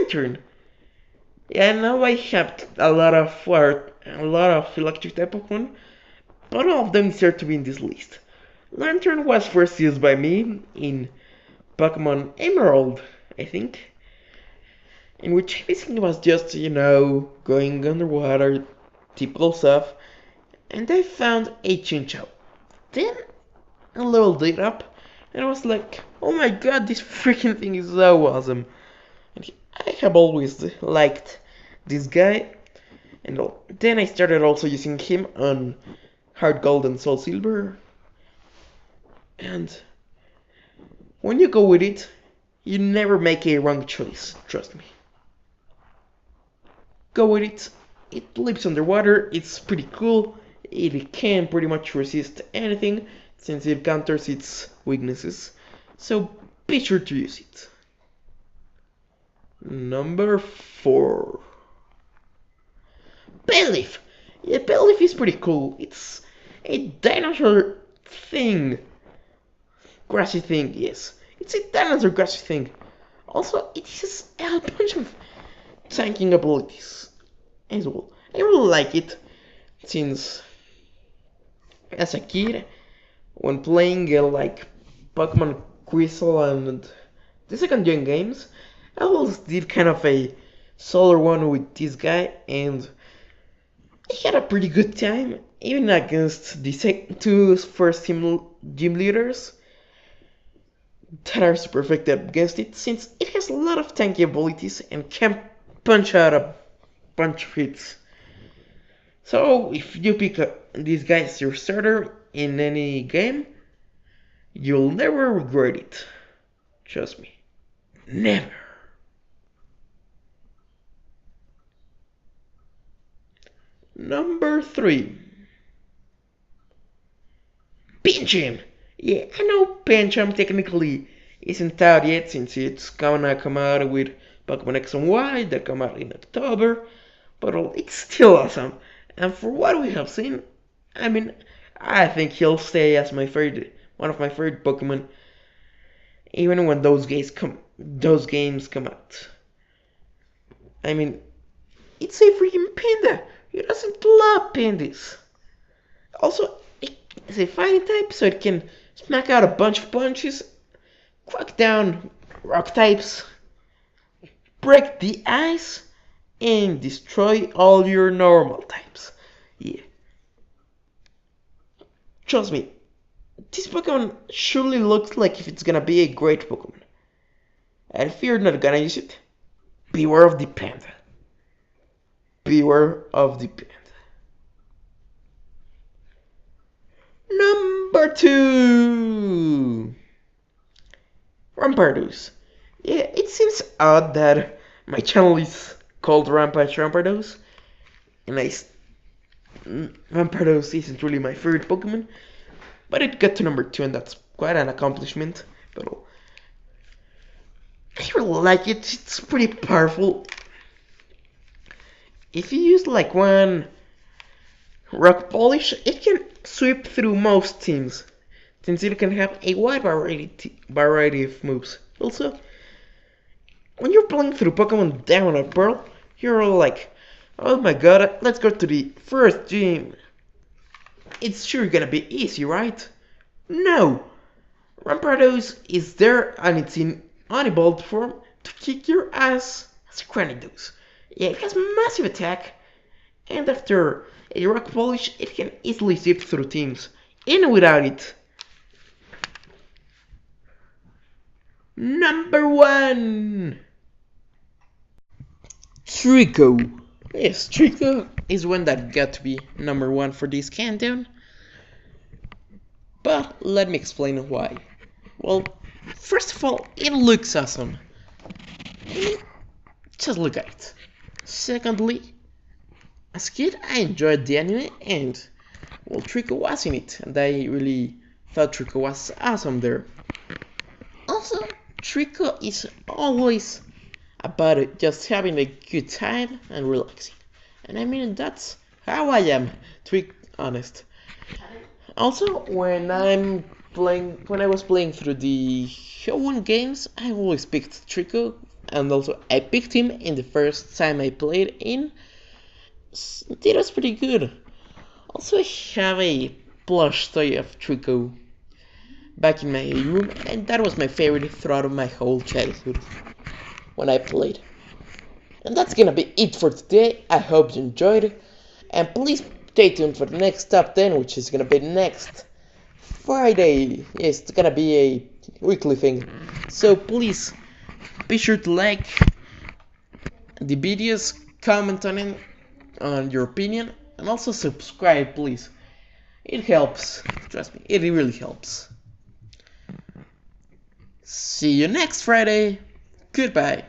Lantern. Yeah, now I have a lot of electric type Pokemon, but all of them deserve to be in this list. Lantern was first used by me in Pokemon Emerald, I think, in which basically was just, going underwater, typical stuff, and I found a Chinchou. Then I leveled it up, and I was like, oh my god, this freaking thing is so awesome. And I have always liked this guy, and then I started also using him on Heart Gold and Soul Silver, and when you go with it, you never make a wrong choice, trust me. Go with it, it lives underwater, it's pretty cool, it can pretty much resist anything since it counters its weaknesses, so be sure to use it. Number 4. Bellif! Yeah, Bellif is pretty cool. It's a dinosaur thing. Grassy thing, yes. It's a dinosaur grassy thing. Also, it has a bunch of tanking abilities as well. I really like it since as a kid, when playing like Pokemon Crystal and the second gen games, I always did kind of a solo one with this guy, and I had a pretty good time, even against the two first gym leaders that are super effective against it, since it has a lot of tanky abilities and can punch out a bunch of hits. So if you pick this guy as your starter in any game, you'll never regret it. Trust me. Never. Number 3. Pinchim! Yeah, I know Pinchim technically isn't out yet since it's gonna come out with Pokemon X and Y that come out in October, but it's still awesome. And for what we have seen, I mean, I think he'll stay as one of my favorite Pokemon, even when those games come out. I mean, it's a freaking panda. Who doesn't love pandas? Also, it's a fighting type, so it can smack out a bunch of punches, crack down rock types, break the ice, and destroy all your normal types. Yeah. Trust me, this Pokemon surely looks like if it's gonna be a great Pokemon. And if you're not gonna use it, beware of the panda. Beware of the panda. Number 2. Rampardos. Yeah, it seems odd that my channel is called Rampage Rampardos, and Rampardos isn't really my favorite Pokemon, but it got to number 2, and that's quite an accomplishment. But I really like it. It's pretty powerful. If you use like one rock polish, it can sweep through most teams, since it can have a wide variety of moves. Also, when you're playing through Pokemon Diamond or Pearl, you're all like, oh my god, let's go to the first gym. It's sure gonna be easy, right? No! Rampardos is there and it's in unevolved form to kick your ass as Cranidos. Yeah, it has massive attack, and after a rock polish, it can easily zip through teams, in and without it. Number 1! Trico. Yes, Trico is one that got to be number 1 for this countdown. But let me explain why. Well, first of all, it looks awesome. Just look at it. Secondly, as a kid, I enjoyed the anime, and well, Trico was in it, and I really thought Trico was awesome there. Also, Trico is always about it, just having a good time and relaxing. And I mean, that's how I am, to be honest. Also, when I was playing through the Shogun games, I always picked Trico and also I picked him in the first time I played in. It was pretty good. Also, I have a plush toy of Trico back in my room, and that was my favorite throughout my whole childhood when I played. And that's gonna be it for today. I hope you enjoyed, and please stay tuned for the next top 10, which is gonna be next Friday. Yes, it's gonna be a weekly thing. So please be sure to like the videos, comment on it, on your opinion, and also subscribe, please. It helps. Trust me, it really helps. See you next Friday. Goodbye.